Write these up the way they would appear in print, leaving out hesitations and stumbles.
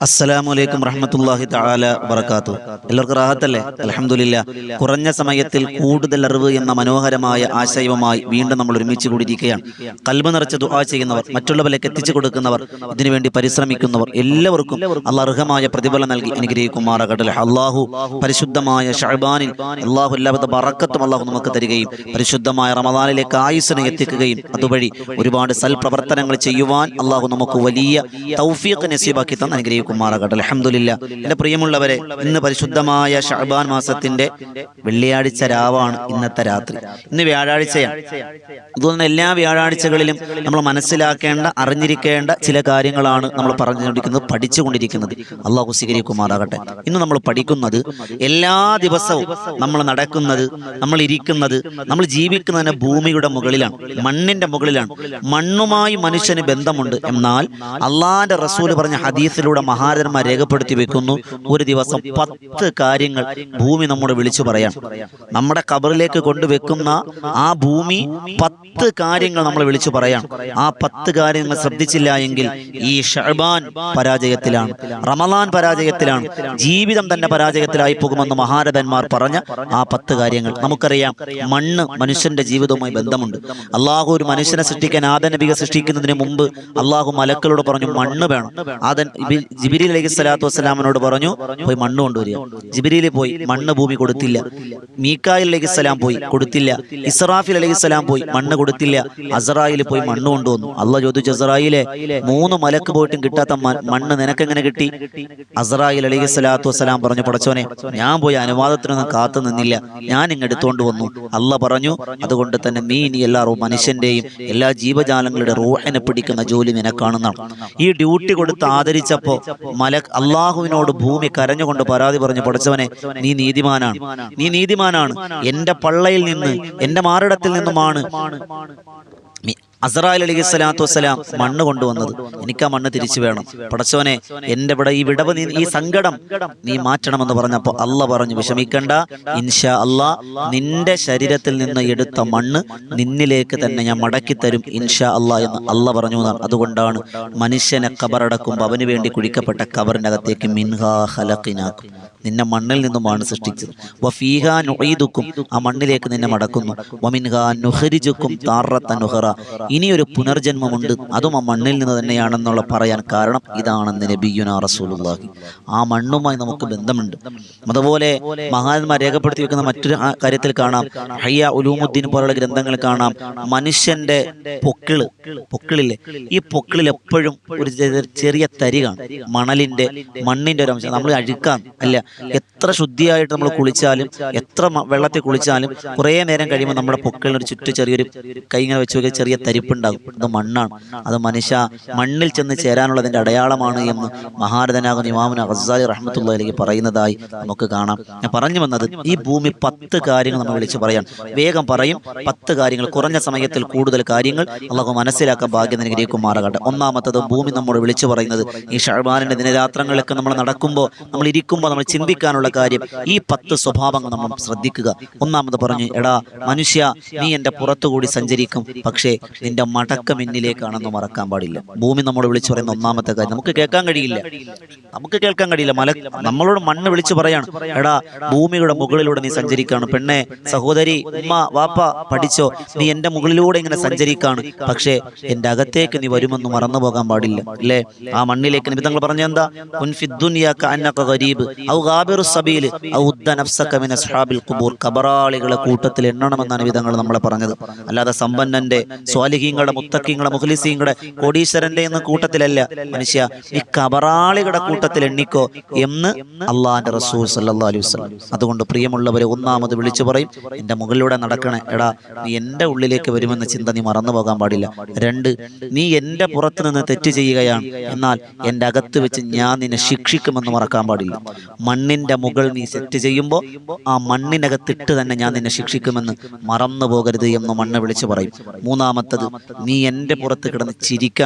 അസ്സലാമു അലൈക്കും റഹ്മത്തുള്ളാഹി തആല വബറകാതുഹു. എല്ലാവർക്കും റാഹത്തല്ലേ? അൽഹംദുലില്ലാ. കുറഞ്ഞ സമയത്തിൽ കൂടുതൽ അറിവ് എന്ന മനോഹരമായ ആശയവുമായി വീണ്ടും നമ്മൾ ഒരുമിച്ച് കൂടിയിരിക്കുകയാണ്. ഖൽബ് നിറച്ച് ദുആ ചെയ്യുന്നവർ, മറ്റുള്ളവരിലേക്ക് എത്തിച്ചു കൊടുക്കുന്നവർ, ഇതിനുവേണ്ടി പരിശ്രമിക്കുന്നവർ എല്ലാവർക്കും അല്ലാഹു അർഹമായ പ്രതിഫലം നൽകി അനുഗ്രഹിക്കുമാറാകട്ടെ. അല്ലാഹു പരിശുദ്ധമായ ശഅബാനിൽ അല്ലാഹു എല്ലാവിധ ബറക്കത്തും അല്ലാഹു നമുക്ക് തരികയും പരിശുദ്ധമായ റമദാനിലേക്ക് ആയുസ്സിനെ എത്തിക്കുകയും അതുവഴി ഒരുപാട് സൽപ്രവർത്തനങ്ങൾ ചെയ്യുവാൻ അല്ലാഹു നമുക്ക് വലിയ തൗഫീഖ് നസീബാക്കി തന്ന് അനുഗ്രഹിക്കും. അൽഹംദുലില്ലാ. എൻ്റെ പ്രിയമുള്ളവരെ, ഇന്ന് പരിശുദ്ധമായ ശഅബാൻ മാസത്തിന്റെ വെള്ളിയാഴ്ച രാവാണ് ഇന്നത്തെ രാത്രി. ഇന്ന് വ്യാഴാഴ്ചയാണ്. അതുകൊണ്ട് എല്ലാ വ്യാഴാഴ്ചകളിലും നമ്മൾ മനസ്സിലാക്കേണ്ട, അറിഞ്ഞിരിക്കേണ്ട ചില കാര്യങ്ങളാണ് നമ്മൾ പറഞ്ഞുകൊണ്ടിരിക്കുന്നത്, പഠിച്ചുകൊണ്ടിരിക്കുന്നത്. അള്ളാഹു സ്വീകരിക്കുമാറാകട്ടെ. ഇന്ന് നമ്മൾ പഠിക്കുന്നത്, എല്ലാ ദിവസവും നമ്മൾ നടക്കുന്നത്, നമ്മൾ ഇരിക്കുന്നത്, നമ്മൾ ജീവിക്കുന്നതിന് ഭൂമിയുടെ മുകളിലാണ്, മണ്ണിന്റെ മുകളിലാണ്. മണ്ണുമായി മനുഷ്യന് ബന്ധമുണ്ട്. എന്നാൽ അള്ളാന്റെ റസൂൽ പറഞ്ഞ ഹദീസിലൂടെ മഹാരഥന്മാർ രേഖപ്പെടുത്തി വെക്കുന്നു, ഒരു ദിവസം 10 കാര്യങ്ങൾ ഭൂമി നമ്മോട് വിളിച്ചു പറയാം. നമ്മുടെ ഖബറിലേക്ക് കൊണ്ടുവെക്കുന്ന ആ ഭൂമി 10 കാര്യങ്ങൾ നമ്മൾ വിളിച്ചു പറയാം. ആ 10 കാര്യങ്ങൾ ശ്രദ്ധിച്ചില്ല എങ്കിൽ ഈ ശഅബാൻ പരാജയത്തിലാണ്, റമളാൻ പരാജയത്തിലാണ്, ജീവിതം തന്നെ പരാജയത്തിലായി പോകുമെന്ന് മഹാരഥന്മാർ പറഞ്ഞ ആ 10 കാര്യങ്ങൾ. നമുക്കറിയാം, മണ്ണ് മനുഷ്യന്റെ ജീവിതവുമായി ബന്ധമുണ്ട്. അള്ളാഹു ഒരു മനുഷ്യനെ സൃഷ്ടിക്കാൻ, ആദം നബിയെ സൃഷ്ടിക്കുന്നതിന് മുമ്പ് അള്ളാഹു മലക്കളോട് പറഞ്ഞു മണ്ണ് വേണം. ജിബ്രീൽ അലൈഹിസ്സലാത്തു വസ്സലാമിനോട് പറഞ്ഞു, പോയി മണ്ണ് കൊണ്ടുവരിക. ജിബ്രീൽ പോയി, മണ്ണ് ഭൂമി കൊടുത്തില്ല. മീകായിൽ അലൈഹിസ്സലാം പോയി, കൊടുത്തില്ല. ഇസ്രാഫീൽ അലൈഹിസ്സലാം പോയി, മണ്ണ് കൊടുത്തില്ല. അസ്റായിൽ പോയി മണ്ണ് കൊണ്ടുവന്നു. അള്ളാഹ് ചോദിച്ചു, അസ്റായിലെ 3 മലക്ക് പോയിട്ടും കിട്ടാത്ത മണ്ണ് നിനക്കെങ്ങനെ കിട്ടി? അസ്റായിൽ അലൈഹിസ്സലാത്തു വസ്സലാം പറഞ്ഞു, പടച്ചോനെ, ഞാൻ പോയി അനുവാദത്തിനൊന്നും കാത്തു നിന്നില്ല, ഞാൻ ഇങ്ങ് എടുത്തുകൊണ്ട് വന്നു. അള്ളാഹ് പറഞ്ഞു, അതുകൊണ്ട് തന്നെ നീ എല്ലാ മനുഷ്യന്റെയും എല്ലാ ജീവജാലങ്ങളുടെ റൂഹിനെ പിടിക്കുന്ന ജോലി നിനക്കാണെന്നാണ്. ഈ ഡ്യൂട്ടി കൊടുത്ത് ആദരിച്ചപ്പോ അള്ളാഹുവിനോട് ഭൂമി കരഞ്ഞുകൊണ്ട് പരാതി പറഞ്ഞു, പടച്ചവനെ, നീ നീതിമാനാണ്, നീ നീതിമാനാണ്. എന്റെ പള്ളയിൽ നിന്ന്, എന്റെ മാറിടത്തിൽ നിന്നുമാണ് അസ്റായിൽ അലൈഹിസ്സലാത്തു വസ്സലാം മണ്ണ് കൊണ്ടുവന്നത്. എനിക്ക് ആ മണ്ണ് തിരിച്ചു വേണം. പടച്ചവനെ, എന്റെ ഈ വിടവ്, ഈ സങ്കടം നീ മാറ്റണമെന്ന് പറഞ്ഞപ്പോൾ അള്ളാഹ് പറഞ്ഞു, വിഷമിക്കണ്ട, ഇൻഷാ അള്ളാഹ് നിന്റെ ശരീരത്തിൽ നിന്ന് എടുത്ത മണ്ണ് നിന്നിലേക്ക് തന്നെ ഞാൻ മടക്കി തരും, ഇൻഷാ അള്ളാഹ് എന്ന് അള്ളാഹ് പറഞ്ഞു എന്നാണ്. അതുകൊണ്ടാണ് മനുഷ്യനെ ഖബറടക്കുമ്പോൾ അവന് വേണ്ടി കുഴിക്കപ്പെട്ട ഖബറിനകത്തേക്ക് മിൻഹാ ഖലഖനാകും, നിന്നെ മണ്ണിൽ നിന്നുമാണ് സൃഷ്ടിച്ചത്, വഫീഹാ നുഈദുക്കും, ആ മണ്ണിലേക്ക് നിന്നെ മടക്കുന്നു, വമിൻഹാ നുഖ്രിജുക്കും താറത്തൻ ഉഖറ, ഇനിയൊരു പുനർജന്മമുണ്ട്, അതും ആ മണ്ണിൽ നിന്ന് തന്നെയാണെന്നുള്ള പറയാൻ കാരണം ഇതാണെന്ന് നബിയുനാ റസൂലുള്ളാഹി. ആ മണ്ണുമായി നമുക്ക് ബന്ധമുണ്ട്. അതുപോലെ മഹാന്മാർ രേഖപ്പെടുത്തി വെക്കുന്ന മറ്റൊരു കാര്യത്തിൽ കാണാം, ഹയ്യ ഉലൂമുദ്ദീൻ പോലുള്ള ഗ്രന്ഥങ്ങൾ കാണാം, മനുഷ്യന്റെ പൊക്കിളില്ലേ, ഈ പൊക്കിളിൽ എപ്പോഴും ഒരു ചെറിയ തരി കാണും, മണ്ണിന്റെ ഒരു അംശം. നമ്മൾ അഴുക്കാൻ അല്ല, എത്ര ശുദ്ധിയായിട്ട് നമ്മൾ കുളിച്ചാലും, എത്ര വെള്ളത്തിൽ കുളിച്ചാലും കുറേ നേരം കഴിയുമ്പോൾ നമ്മുടെ പൊക്കിളിന് ഒരു ചുറ്റും ചെറിയൊരു കൈ ഇങ്ങനെ വെച്ച് നോക്കിയാൽ ചെറിയ തരിപ്പുണ്ടാകും. അത് മണ്ണാണ്. അത് മനുഷ്യ മണ്ണിൽ ചെന്ന് ചേരാനുള്ളതിന്റെ അടയാളമാണ് എന്ന് മഹാരഥനാകുന്ന ഇമാമുന ഗസ്സാലി റഹ്മത്തുള്ളാഹി അലൈഹി പറയുന്നതായി നമുക്ക് കാണാം. ഞാൻ പറഞ്ഞു വന്നത്, ഈ ഭൂമി 10 കാര്യങ്ങൾ നമ്മൾ വിളിച്ചു പറയാം. വേഗം പറയും, 10 കാര്യങ്ങൾ, കുറഞ്ഞ സമയത്തിൽ കൂടുതൽ കാര്യങ്ങൾ അള്ളാഹു മനസ്സിലാക്കാൻ ഭാഗ്യം അനുഗ്രഹിക്കുമാറാകട്ടെ. ഒന്നാമത്തത്, ഭൂമി നമ്മോട് വിളിച്ചു പറയുന്നത്, ഈ ശഅബാനിന്റെ ദിനരാത്രങ്ങളിലൊക്കെ നമ്മൾ നടക്കുമ്പോൾ, നമ്മൾ ഇരിക്കുമ്പോൾ നമ്മൾ ചിന്തിക്കാനുള്ള കാര്യം, ഈ 10 സ്വഭാവങ്ങൾ നമ്മൾ ശ്രദ്ധിക്കുക. ഒന്നാമത് പറഞ്ഞു, എടാ മനുഷ്യ, നീ എൻ്റെ പുറത്തുകൂടി സഞ്ചരിക്കും, പക്ഷേ നിന്റെ മടക്കം എന്നിലേക്കാണെന്ന് മറക്കാൻ പാടില്ല. ഭൂമി നമ്മോട് വിളിച്ചു പറയുന്ന ഒന്നാമത്തെ കാര്യം. നമുക്ക് കേൾക്കാൻ കഴിയില്ല. നമ്മളോട് മണ്ണ് വിളിച്ചു പറയാണ്, എടാ ഭൂമിയുടെ മുകളിലൂടെ നീ സഞ്ചരിക്കാണ്. പെണ്ണെ, സഹോദരി, ഉമ്മ, വാപ്പ, പഠിച്ചോ, നീ എൻ്റെ മുകളിലൂടെ ഇങ്ങനെ സഞ്ചരിക്കാണ്, പക്ഷേ എൻ്റെ അകത്തേക്ക് നീ വരുമെന്ന് മറന്നു പോകാൻ പാടില്ല, അല്ലേ? ആ മണ്ണിലേക്ക് നബി തങ്ങൾ പറഞ്ഞ എന്താ? ഖബറാളികളെ കൂട്ടത്തിൽ എണ്ണണമെന്നാണ് നബി തങ്ങൾ നമ്മളെ പറഞ്ഞത്. അല്ലാതെ സമ്പന്നന്റെ, സ്വാലിഹീങ്ങളുടെ, മുത്തഖീങ്ങളുടെ, മുഖ്ലിസീങ്ങളുടെ, കോടീശ്വരന്റെ എന്ന കൂട്ടത്തിലല്ല. മനുഷ്യ, ഈ ഖബറാളികളുടെ കൂട്ടത്തിൽ എണ്ണിക്കോ എന്ന് അള്ളാന്റെ റസൂൽ സല്ലല്ലാഹു അലൈഹി വസല്ലം. അതുകൊണ്ട് പ്രിയമുള്ളവരെ, ഒന്നാമത് വിളിച്ചു പറയും, എന്റെ മുകളിലൂടെ നടക്കണേ, എടാ നീ എന്റെ ഉള്ളിലേക്ക് വരുമെന്ന ചിന്ത നീ മറന്നു പോകാൻ പാടില്ല. 2, നീ എന്റെ പുറത്ത് നിന്ന് തെറ്റ് ചെയ്യുകയാണ്, എന്നാൽ എന്റെ അകത്ത് വെച്ച് ഞാൻ നിന്നെ ശിക്ഷിക്കുമെന്ന് മറക്കാൻ പാടില്ല. മണ്ണിന്റെ മുകൾ നീ സെറ്റ് ചെയ്യുമ്പോൾ ആ മണ്ണിനകത്തിട്ട് തന്നെ ഞാൻ നിന്നെ ശിക്ഷിക്കുമെന്ന് മറന്നു പോകരുത് എന്ന് മണ്ണ് വിളിച്ചു പറയും. മൂന്നാമത്തത്, നീ എൻ്റെ പുറത്ത് കിടന്ന്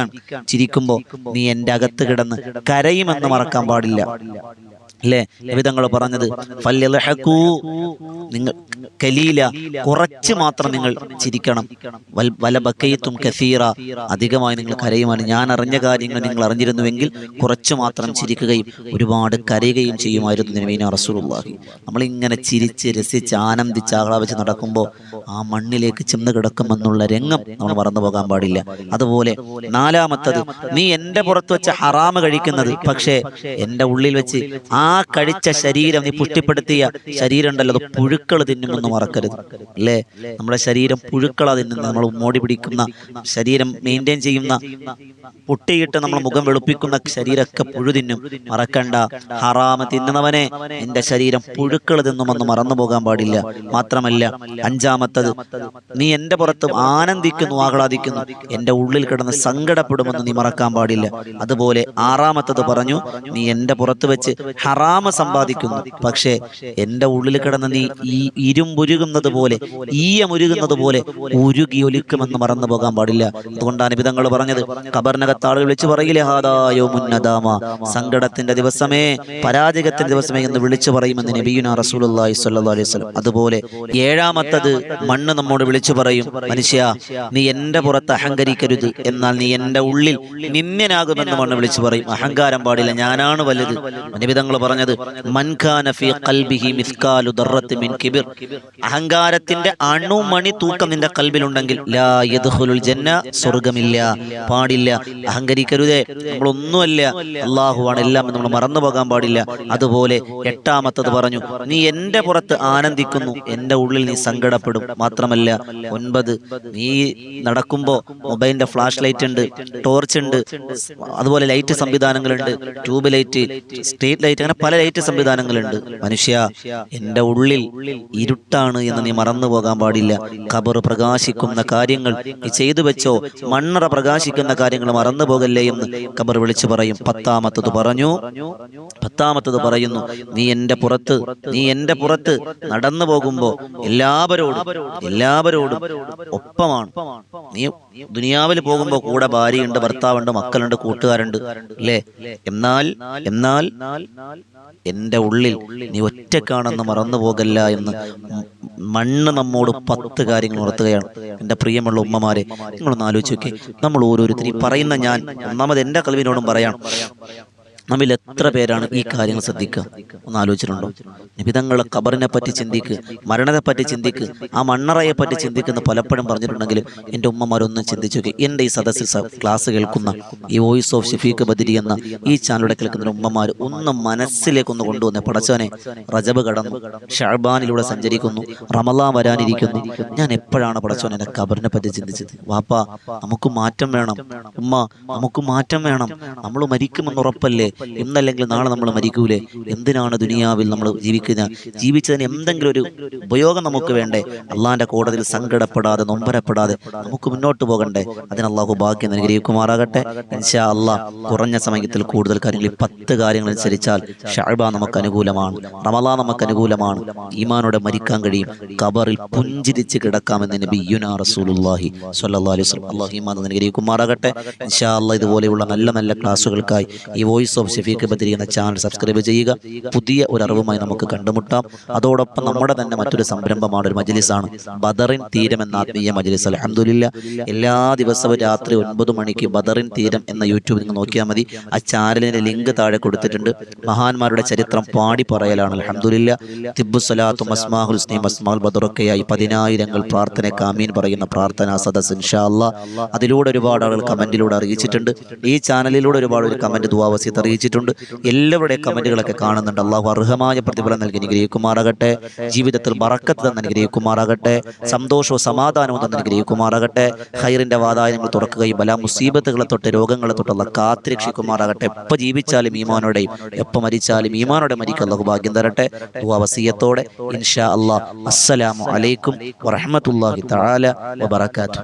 ചിരിക്കുമ്പോൾ നീ എൻ്റെ അകത്ത് കിടന്ന് കരയുമെന്ന് മറക്കാൻ പാടില്ല. അല്ലേ? നബിതങ്ങൾ പറഞ്ഞത് ഫല്യദ്ഹഖൂ, നിങ്ങൾ കലീല, കുറച്ച് മാത്രം നിങ്ങൾ ചിരിക്കണം. വലബക്കയ്തും കസീറ, അധികമായി നിങ്ങൾ കരയുമാണ്. ഞാൻ അറിഞ്ഞ കാര്യങ്ങൾ നിങ്ങൾ അറിഞ്ഞിരുന്നുവെങ്കിൽ കുറച്ച് മാത്രം ചിരിക്കുകയും ഒരുപാട് കരയുകയും ചെയ്യുമായിരുന്നു നബിയുനാ റസൂലുള്ളാഹി. നമ്മളിങ്ങനെ ചിരിച്ച് രസിച്ച് ആനന്ദിച്ച് ആഹ്ലാദിച്ച് നടക്കുമ്പോൾ ആ മണ്ണിലേക്ക് ചെന്ന് കിടക്കുമെന്നുള്ള രംഗം നമ്മൾ മറന്നു പോകാൻ പാടില്ല. അതുപോലെ നാലാമത്തത്, നീ എൻ്റെ പുറത്ത് വെച്ച് ഹറാമ് കഴിക്കുന്നത്, പക്ഷേ എൻ്റെ ഉള്ളിൽ വെച്ച് ആ കഴിച്ച ശരീരം, നീ പുഷ്ടിപ്പെടുത്തിയ ശരീരം ഉണ്ടല്ലോ, അത് പുഴുക്കൾ തിന്നുമെന്ന് മറക്കരുത്. അല്ലേ? നമ്മുടെ ശരീരം പുഴുക്കളാ തിന്നുന്നത്. നമ്മൾ മോടി പിടിക്കുന്ന ശരീരം മെയിൻറ്റെയിൻ ചെയ്യുന്ന, പൊട്ടിയിട്ട് നമ്മൾ മുഖം വെളുപ്പിക്കുന്ന ശരീരമൊക്കെ പുഴു തിന്നും. മറക്കണ്ട, ഹറാമ് തിന്നുന്നവനെ നിന്റെ ശരീരം പുഴുക്കൾ തിന്നുമെന്ന് മറന്നു പോകാൻ പാടില്ല. മാത്രമല്ല, അഞ്ചാമത്തത്, നീ എൻ്റെ പുറത്ത് ആനന്ദിക്കുന്നു, ആഹ്ലാദിക്കുന്നു, എൻ്റെ ഉള്ളിൽ കിടന്ന് സങ്കടപ്പെടുമെന്ന് നീ മറക്കാൻ പാടില്ല. അതുപോലെ ആറാമത്തത് പറഞ്ഞു, നീ എൻ്റെ പുറത്ത് വെച്ച് ഹറാമ സമ്പാദിക്കുന്നു, പക്ഷേ എൻ്റെ ഉള്ളിൽ കിടന്ന് നീ ഈ ഇരുമ്പുരുകുന്നത് പോലെ, ഈയമുരുകുന്നത് പോലെ ഉരുകി ഒലിക്കുമെന്ന് മറന്നു പോകാൻ പാടില്ല. അതുകൊണ്ടാണ് നബിതങ്ങൾ പറഞ്ഞത്, ഖബറിനകത്ത് ആളുകൾ വിളിച്ചു പറയില്ലേ, ഹാദായോ മുന്നദാമ, സങ്കടത്തിന്റെ ദിവസമേ, പരാജയത്തിന്റെ ദിവസമേ എന്ന് വിളിച്ചു പറയുമെന്ന് നബിയുനാ റസൂലുള്ളാഹി സ്വല്ലല്ലാഹു അലൈഹി വസല്ലം. അതുപോലെ ഏഴാമത്തത്, മണ്ണ് നമ്മോട് വിളിച്ചു പറയും, മനുഷ്യ, നീ എൻ്റെ പുറത്ത് അഹങ്കരിക്കരുത്, എന്നാൽ നീ എൻ്റെ ഉള്ളിൽ നിന്ദ്യനാകുമെന്ന് മണ്ണ് വിളിച്ചു പറയും. അഹങ്കാരം പാടില്ല, ഞാനാണ് വലുത്. നബിതങ്ങൾ പറഞ്ഞത്, മൻ കാന ഫീ ഖൽബിഹി മിസ്കാലു ദർറത്തി മിൻ കിബിർ, അഹങ്കാരത്തിന്റെ അണുമണി തൂക്കം നിന്റെ കൽബിലുണ്ടെങ്കിൽ ലാ യദ്ഖുലുൽ ജന്ന, സ്വർഗ്ഗമില്ല, പാടില്ല. അഹങ്കരിക്കരുതേ, നമ്മളൊന്നുമല്ല, അല്ലാഹുവാണ് എല്ലാം എന്ന് നമ്മൾ മറന്നു പോകാൻ പാടില്ല. അതുപോലെ എട്ടാമത്തത് പറഞ്ഞു, നീ എൻ്റെ പുറത്ത് ആനന്ദിക്കുന്നു, എൻ്റെ ഉള്ളിൽ നീ സങ്കടപ്പെടും. മാത്രമല്ല, 9, നീ നടക്കുമ്പോൾ മൊബൈലിന്റെ ഫ്ലാഷ് ലൈറ്റ് ഉണ്ട്, ടോർച്ച് ഉണ്ട്, അതുപോലെ ലൈറ്റ് സംവിധാനങ്ങളുണ്ട്, ട്യൂബ് ലൈറ്റ്, സ്ട്രീറ്റ് ലൈറ്റ്, അങ്ങനെ പല ലൈറ്റ് സംവിധാനങ്ങളുണ്ട്. മനുഷ്യ, എൻ്റെ ഉള്ളിൽ ഇരുട്ടാണ് എന്ന് നീ മറന്നു പോകാൻ പാടില്ല. ഖബർ പ്രകാശിക്കുന്ന കാര്യങ്ങൾ നീ ചെയ്തു വെച്ചോ, മണ്ണറ പ്രകാശിക്കുന്ന കാര്യങ്ങൾ മറന്നു പോകല്ലേ എന്ന് ഖബർ വിളിച്ചു പറയും. പത്താമത്തത് പറയുന്നു, നീ എൻ്റെ പുറത്ത് നടന്നു പോകുമ്പോ എല്ലാവരോടും ഒപ്പമാണ്. നീ ദുനിയാവിൽ പോകുമ്പോ കൂടെ ഭാര്യയുണ്ട്, ഭർത്താവുണ്ട്, മക്കളുണ്ട്, കൂട്ടുകാരുണ്ട്, അല്ലേ? എന്നാൽ എൻ്റെ ഉള്ളിൽ നീ ഒറ്റക്കാണെന്ന് മറന്നു പോകല്ല എന്ന് മണ്ണ് നമ്മോട് 10 കാര്യങ്ങൾ ഉണർത്തുകയാണ്. എൻ്റെ പ്രിയമുള്ള ഉമ്മമാരെ, നിങ്ങളൊന്ന് ആലോചിച്ച് നോക്കി, നമ്മൾ ഓരോരുത്തരും പറയുന്ന ഞാൻ ഒന്നാമത് എൻ്റെ കൽവിനോടും പറയാം, നമ്മിൽ എത്ര പേരാണ് ഈ കാര്യങ്ങൾ ശ്രദ്ധിക്കുക? ഒന്ന് ആലോചിച്ചിട്ടുണ്ടോ? നിബിധങ്ങളെ ഖബറിനെ പറ്റി ചിന്തിക്ക്, മരണത്തെ പറ്റി ചിന്തിക്ക്, ആ മണ്ണറയെ പറ്റി ചിന്തിക്കുന്ന പലപ്പോഴും പറഞ്ഞിട്ടുണ്ടെങ്കിലും എൻ്റെ ഉമ്മമാരൊന്നും ചിന്തിച്ചു നോക്കി. എൻ്റെ ഈ സദസ്സിൽ ക്ലാസ് കേൾക്കുന്ന ഈ വോയിസ് ഓഫ് ഷഫീഖ് ബദരി എന്ന ഈ ചാനലിലൂടെ കേൾക്കുന്ന ഉമ്മമാർ ഒന്ന് മനസ്സിലേക്കൊന്ന് കൊണ്ടുവന്നേ. പടച്ചവനെ, റജബ് കടന്നു, ഷഅബാനിലൂടെ സഞ്ചരിക്കുന്നു, റമളാൻ വരാനിരിക്കുന്നു, ഞാൻ എപ്പോഴാണ് പടച്ചവനെ എൻ്റെ ഖബറിനെ പറ്റി ചിന്തിച്ചത്? വാപ്പ, നമുക്ക് മാറ്റം വേണം. ഉമ്മ, നമുക്ക് മാറ്റം വേണം. നമ്മൾ മരിക്കുമെന്ന് ഉറപ്പല്ലേ? ഇന്നല്ലെങ്കിൽ നാളെ നമ്മൾ മരിക്കൂലേ? എന്തിനാണ് ദുനിയാവിൽ നമ്മൾ ജീവിച്ചതിന് എന്തെങ്കിലും ഒരു ഉപയോഗം നമുക്ക് വേണ്ടേ? അള്ളാന്റെ കോടതിയിൽ സങ്കടപ്പെടാതെ നൊമ്പരപ്പെടാതെ നമുക്ക് മുന്നോട്ട് പോകണ്ടേ? അതിന് അള്ളാഹു ഭാഗ്യം അനുഗ്രഹിക്കുമാറാകട്ടെ. ഇൻഷാ അള്ളാഹ് കുറഞ്ഞ സമയത്തിൽ കൂടുതൽ കാര്യങ്ങൾ, 10 കാര്യങ്ങൾ അനുസരിച്ചാൽ ഷഅബാൻ നമുക്ക് അനുകൂലമാണ്, റമളാൻ നമുക്ക് അനുകൂലമാണ്, ഈമാനോടെ മരിക്കാൻ കഴിയും, ഖബറിൽ പുഞ്ചിരിച്ച് കിടക്കാമെന്ന് നബിയുനാ റസൂലുള്ളാഹി സ്വല്ലല്ലാഹു അലൈഹി വസല്ലം. അള്ളാഹു ഈമാൻ അനുഗ്രഹിക്കുമാറാകട്ടെ. ഇൻഷാ അള്ളാഹ് ഇതുപോലെയുള്ള നല്ല നല്ല ക്ലാസ്സുകൾക്കായി ഈ വോയിസ് ഓഫ് ഷഫീഖ് ബദരി എന്ന ചാനൽ സബ്സ്ക്രൈബ് ചെയ്യുക. പുതിയ ഒരു അറിവുമായി നമുക്ക് കണ്ടുമുട്ടാം. അതോടൊപ്പം നമ്മുടെ തന്നെ മറ്റൊരു സംരംഭമാണ്, ഒരു മജ്ലിസാണ്, ബദറിൻ തീരം എന്ന ആത്മീയ മജ്ലിസ്. അൽഹംദുലില്ലാഹ്, എല്ലാ ദിവസവും രാത്രി 9 മണിക്ക് ബദറിൻ തീരം എന്ന യൂട്യൂബിൽ നിങ്ങൾ നോക്കിയാൽ മതി. ആ ചാനലിന്റെ ലിങ്ക് താഴെ കൊടുത്തിട്ടുണ്ട്. മഹാന്മാരുടെ ചരിത്രം പാടി പറയലാണ്. അൽഹംദുലില്ലാഹ്, തിബ്ബു സ്വലാത്തും അസ്മാഉൽ ഹുസ്നയും അസ്മാഉൽ ബദറൊക്കെയായി 10,000 പ്രാർത്ഥനയ്ക്ക് ആമീൻ പറയുന്ന പ്രാർത്ഥനാ സദസ്. ഇൻഷാ അല്ലാഹ് അതിലൂടെ ഒരുപാട് ആളുകൾ കമന്റിലൂടെ അറിയിച്ചിട്ടുണ്ട്. ഈ ചാനലിലൂടെ ഒരുപാട് ഒരു കമന്റ് ദുആ വസിയത്ത് അറിയിച്ചിട്ടുണ്ട്. എല്ലാവരുടെയും കമന്റുകളൊക്കെ കാണുന്നുണ്ട്. അള്ളാഹു അർഹമായ പ്രതിഫലം നൽകി അനുഗ്രഹിക്കുമാറാകട്ടെ. ജീവിതത്തിൽ ബറക്കത്ത് തന്നെ അനുഗ്രഹിക്കുമാറാകട്ടെ. സന്തോഷവും സമാധാനവും തന്നെ അനുഗ്രഹിക്കുമാറാകട്ടെ. ഖൈറിന്റെ വാതായനങ്ങൾ തുറക്കുകയും ബലാ മുസീബത്തുകളെ തൊട്ട് രോഗങ്ങളെ തൊട്ടുള്ള കാത്തിരക്ഷിക്കുമാറാകട്ടെ. എപ്പോൾ ജീവിച്ചാലും ഈമാനോടെയും എപ്പോൾ മരിച്ചാലും ഈമാനോടെ മരിക്കാൻ അള്ളാഹു ഭാഗ്യം തരട്ടെ. ദുആ വസിയത്തോടെ ഇൻഷാ അല്ലാഹ്. അസ്സലാമു അലൈക്കും വറഹ്മത്തുള്ളാഹി തആല വബറകാതുഹു.